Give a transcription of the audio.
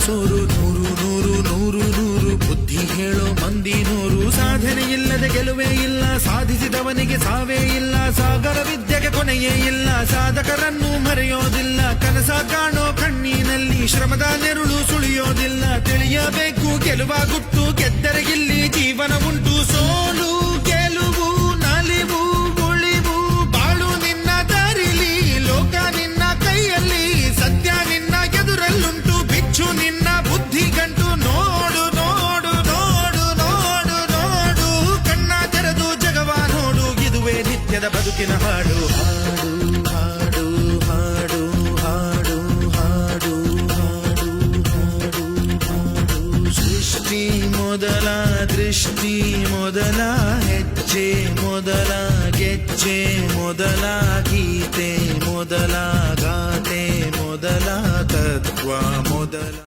ಸೋರು. ನೂರು ನೂರು ನೂರು ನೂರು ಬುದ್ಧಿ ಹೇಳೋ ಮಂದಿ ನೂರು. ಸಾಧನೆ ಇಲ್ಲದೆ ಗೆಲುವೇ ಇಲ್ಲ, ಸಾಧಿಸಿದವನಿಗೆ ಸಾವೇ ಇಲ್ಲ. ಸಾಗರ ವಿದ್ಯೆಗೆ ಕೊನೆಯೇ ಇಲ್ಲ, ಸಾಧಕರನ್ನು ಮರೆಯೋದಿಲ್ಲ. ಕನಸ ಕಾಣೋ ಕಣ್ಣಿನಲ್ಲಿ ಶ್ರಮದ ನೆರುಳು ಸುಳಿಯೋದಿಲ್ಲ. ತಿಳಿಯಬೇಕು ಗೆಲುವ ಗುಟ್ಟು, ಗೆದ್ದರೆ ಇಲ್ಲಿ ಜೀವನ ಉಂಟು. ಸೋಲು ಗೆಲುವು ನಲಿವು ಉಳಿವು ಬಾಳು ನಿನ್ನ ದಾರಿಲಿ, ಲೋಕ ನಿನ್ನ ಕೈಯಲ್ಲಿ, ಸತ್ಯ ನಿನ್ನ ಎದುರಲ್ಲುಂಟು. ಬಿಚ್ಚು ನಿನ್ನ ಬುದ್ಧಿ ಗಂಟು, ನೋಡು ನೋಡು ನೋಡು ನೋಡು ನೋಡು. ಕಣ್ಣ ತೆರೆದು ಜಗವ ನೋಡು, ಇದುವೇ ನಿತ್ಯದ ಬದುಕಿನ ಹಾಡು. ಹಾಡು ಹಾಡು ಹಾಡು ಹಾಡು ಹಾಡು ಹಾಡು ಹಾಡು. ಸೃಷ್ಟಿ ಮೊದಲ ದೃಷ್ಟಿ ಮೊದಲ ಹೆಜ್ಜೆ ಮೊದಲ ಗೆಜ್ಜೆ ಮೊದಲ ಗೀತೆ ಮೊದಲ ಗಾತೆ ಮೊದಲ ತತ್ವ ಮೊದಲ.